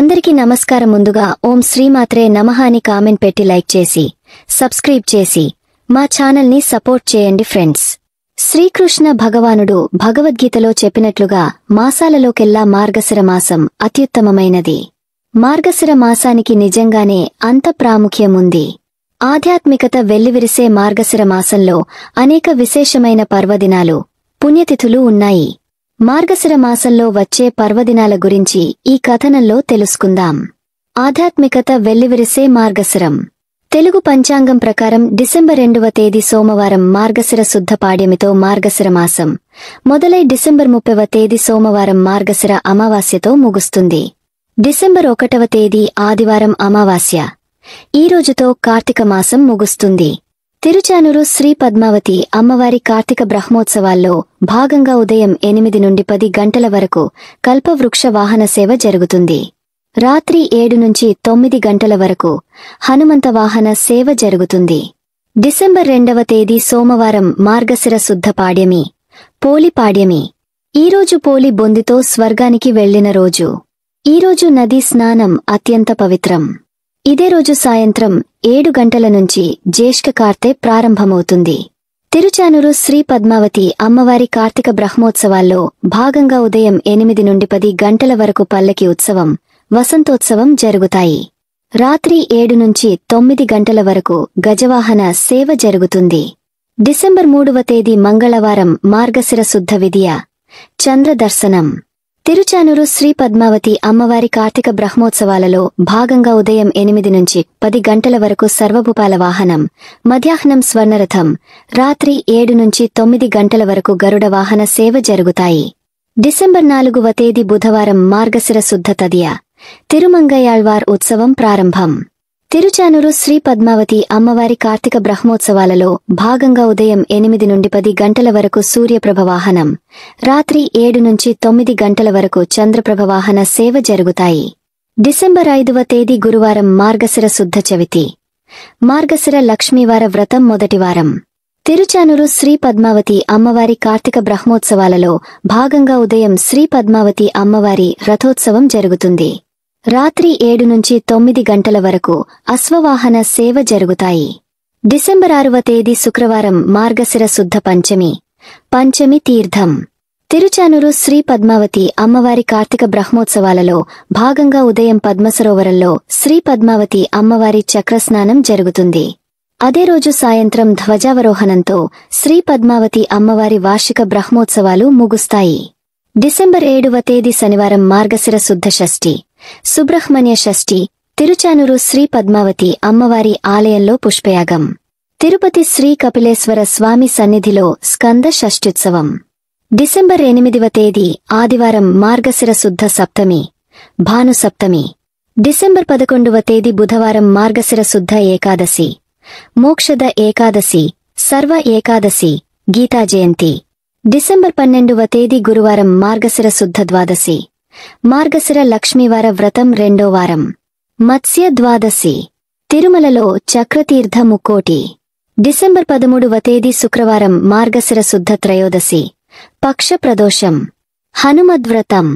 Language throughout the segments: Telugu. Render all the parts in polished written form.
అందరికీ నమస్కారం. ముందుగా ఓం శ్రీమాత్రే నమః అని కామెంట్ పెట్టి లైక్ చేసి సబ్స్క్రైబ్ చేసి మా ఛానల్ ని సపోర్ట్ చేయండి ఫ్రెండ్స్. శ్రీకృష్ణ భగవానుడు భగవద్గీతలో చెప్పినట్లుగా మాసాలలోకెల్లా మార్గశిర మాసం అత్యుత్తమమైనది. మార్గశిర మాసానికి నిజంగానే అంత ప్రాముఖ్యం ఉంది. ఆధ్యాత్మికత వెల్లివిరిసే మార్గశిర మాసంలో అనేక విశేషమైన పర్వదినాలు, పుణ్యతిథులు ఉన్నాయి. మార్గశిర మాసంలో వచ్చే పర్వదినాల గురించి ఈ కథనంలో తెలుసుకుందాం. ఆధ్యాత్మికత వెల్లివిరిసే మార్గశిరం. తెలుగు పంచాంగం ప్రకారం డిసెంబర్ 2వ తేదీ సోమవారం మార్గశిర శుద్ధ పాడ్యమితో మార్గశిర మాసం మొదలై డిసెంబర్ 30వ తేదీ సోమవారం మార్గశిర అమావాస్యతో ముగుస్తుంది. డిసెంబర్ 1వ తేదీ ఆదివారం అమావాస్య. ఈ రోజుతో కార్తీక మాసం ముగుస్తుంది. తిరుచానూరు శ్రీ పద్మావతి అమ్మవారి కార్తీక బ్రహ్మోత్సవాల్లో భాగంగా ఉదయం 8 నుండి 10 గంటల వరకు కల్పవృక్ష వాహన సేవ జరుగుతుంది. రాత్రి 7 నుంచి 9 గంటల వరకు హనుమంత వాహన సేవ జరుగుతుంది. డిసెంబర్ 2వ తేదీ సోమవారం మార్గశిర శుద్ధ పాడ్యమి, పోలి పాడ్యమి. ఈరోజు పోలి బొందితో స్వర్గానికి వెళ్లిన రోజు. ఈరోజు నదీ స్నానం అత్యంత పవిత్రం. ఇదే రోజు సాయంత్రం 7 గంటల నుంచి జ్యేష్ఠ కార్తె ప్రారంభమవుతుంది. తిరుచానూరు శ్రీ పద్మావతి అమ్మవారి కార్తీక బ్రహ్మోత్సవాల్లో భాగంగా ఉదయం 8 నుండి 10 గంటల వరకు పల్లకి ఉత్సవం, వసంతోత్సవం జరుగుతాయి. రాత్రి 7 నుంచి 9 గంటల వరకు గజవాహన సేవ జరుగుతుంది. డిసెంబర్ 3వ తేదీ మంగళవారం మార్గశిర శుద్ధ విదియ, చంద్ర దర్శనం. తిరుచానూరు శ్రీ పద్మావతి అమ్మవారి కార్తీక బ్రహ్మోత్సవాలలో భాగంగా ఉదయం 8 నుంచి 10 గంటల వరకు సర్వభూపాల వాహనం, మధ్యాహ్నం స్వర్ణరథం, రాత్రి 7 నుంచి 9 గంటల వరకు గరుడ వాహన సేవ జరుగుతాయి. డిసెంబర్ 4వ తేదీ బుధవారం మార్గశిర శుద్ధ తదియ, తిరుమంగయాళ్వార్ ఉత్సవం ప్రారంభం. తిరుచానూరు శ్రీ పద్మావతి అమ్మవారి కార్తీక బ్రహ్మోత్సవాలలో భాగంగా ఉదయం 8 నుండి 10 గంటల వరకు సూర్యప్రభ వాహనం, రాత్రి 7 నుంచి 9 గంటల వరకు చంద్రప్రభ వాహన సేవ జరుగుతాయి. డిసెంబర్ 5వ తేదీ గురువారం మార్గశిర శుద్ధ చవితి, మార్గశిర లక్ష్మీవార వ్రతం మొదటి వారం. తిరుచానూరు శ్రీ పద్మావతి అమ్మవారి కార్తీక బ్రహ్మోత్సవాలలో భాగంగా ఉదయం శ్రీ పద్మావతి అమ్మవారి రథోత్సవం జరుగుతుంది. రాత్రి 7 నుంచి 9 గంటల వరకు అశ్వవాహన సేవ జరుగుతాయి. డిసెంబర్ 6వ తేదీ శుక్రవారం మార్గశిర శుద్ధ పంచమి, పంచమి తీర్థం. తిరుచానూరు శ్రీ పద్మావతి అమ్మవారి కార్తీక బ్రహ్మోత్సవాలలో భాగంగా ఉదయం పద్మసరోవరంలో శ్రీ పద్మావతి అమ్మవారి చక్రస్నానం జరుగుతుంది. అదే రోజు సాయంత్రం ధ్వజావరోహణంతో శ్రీ పద్మావతి అమ్మవారి వార్షిక బ్రహ్మోత్సవాలు ముగుస్తాయి. డిసెంబర్ 7వ తేదీ శనివారం మార్గశిర శుద్ధ షష్ఠి, సుబ్రహ్మణ్య షష్ఠి. తిరుచానూరు శ్రీ పద్మావతి అమ్మవారి ఆలయంలో పుష్పయాగం. తిరుపతి శ్రీ కపిలేశ్వర స్వామి సన్నిధిలో స్కంద షష్ఠ్యుత్సవం. డిసెంబర్ 8వ తేదీ ఆదివారం మార్గశిర శుద్ధ సప్తమి, భాను సప్తమి. డిసెంబర్ 11వ తేదీ బుధవారం మార్గశిర శుద్ధ ఏకాదశి, మోక్షద ఏకాదశి, సర్వ ఏకాదశి, గీతా జయంతి. డిసెంబర్ 12వ తేదీ గురువారం మార్గశిర శుద్ధ ద్వాదశి, మార్గశిర లక్ష్మీవార వ్రతం రెండో వారం, మత్స్య ద్వాదశి. తిరుమలలో చక్రతీర్థ ముక్కోటి. డిసెంబర్ 13వ తేదీ శుక్రవారం మార్గశిర శుద్ధ త్రయోదశి, పక్ష ప్రదోషం, హనుమద్వ్రతం.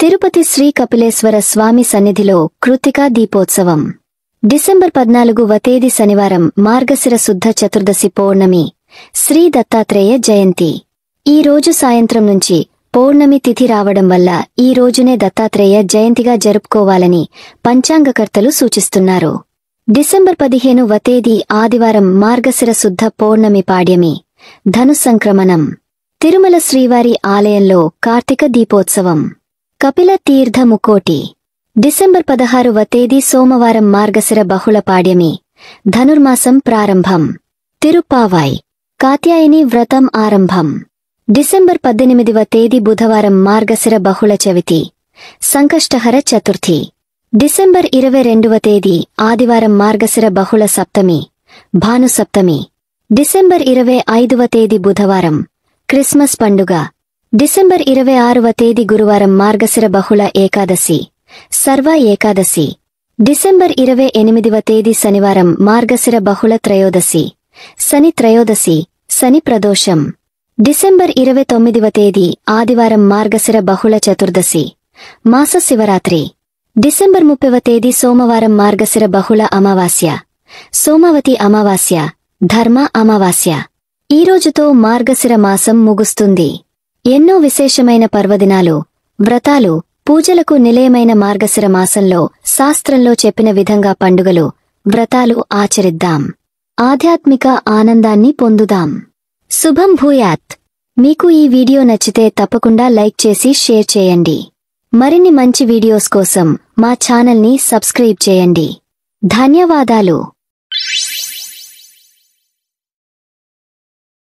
తిరుపతి శ్రీ కపిలేశ్వర స్వామి సన్నిధిలో కృత్తికా దీపోత్సవం. డిసెంబర్ 14వ తేదీ శనివారం మార్గశిర శుద్ధ చతుర్దశి పౌర్ణమి, శ్రీ దత్తాత్రేయ జయంతి. ఈ రోజు సాయంత్రం నుంచి పౌర్ణమి తిథి రావడం వల్ల ఈ రోజునే దత్తాత్రేయ జయంతిగా జరుపుకోవాలని పంచాంగకర్తలు సూచిస్తున్నారు. డిసెంబర్ 15వ తేదీ ఆదివారం మార్గశిర శుద్ధ పౌర్ణమి పాడ్యమి, ధను సంక్రమణం. తిరుమల శ్రీవారి ఆలయంలో కార్తీక దీపోత్సవం, కపిల తీర్థ ముక్కోటి. డిసెంబర్ 16వ తేదీ సోమవారం మార్గశిర బహుళ పాడ్యమి, ధనుర్మాసం ప్రారంభం. తిరుప్పావాయ్, కాత్యాయని వ్రతం ఆరంభం. డిసెంబర్ 18వ తేదీ బుధవారం మార్గశిర బహుళ చవితి, సంకష్టహర చతుర్థి. డిసెంబర్ 22వ తేదీ ఆదివారం మార్గశిర బహుళ సప్తమి, భాను సప్తమి. డిసెంబర్ 25వ తేదీ బుధవారం, క్రిస్మస్ పండుగ. డిసెంబర్ 26వ తేదీ గురువారం మార్గశిర బహుళ ఏకాదశి, సర్వ ఏకాదశి. డిసెంబర్ 28వ తేదీ శనివారం మార్గశిర బహుళ త్రయోదశి, శని త్రయోదశి, శని ప్రదోషం. డిసెంబర్ 29వ తేదీ ఆదివారం మార్గశిర బహుళ చతుర్దశి, మాస శివరాత్రి. డిసెంబర్ 30వ తేదీ సోమవారం మార్గశిర బహుళ అమావాస్య, సోమవతి అమావాస్య, ధర్మ అమావాస్య. ఈ రోజుతో మార్గశిర మాసం ముగుస్తుంది. ఎన్నో విశేషమైన పర్వదినాలు, వ్రతాలు, పూజలకు నిలయమైన మార్గశిర మాసంలో శాస్త్రంలో చెప్పిన విధంగా పండుగలు, వ్రతాలు ఆచరిద్దాం. ఆధ్యాత్మిక ఆనందాన్ని పొందుదాం. శుభం భూయాత్. మీకు ఈ వీడియో నచ్చితే తప్పకుండా లైక్ చేసి షేర్ చేయండి. మరిన్ని మంచి వీడియోస్ కోసం మా ఛానల్ని సబ్స్క్రైబ్ చేయండి. ధన్యవాదాలు.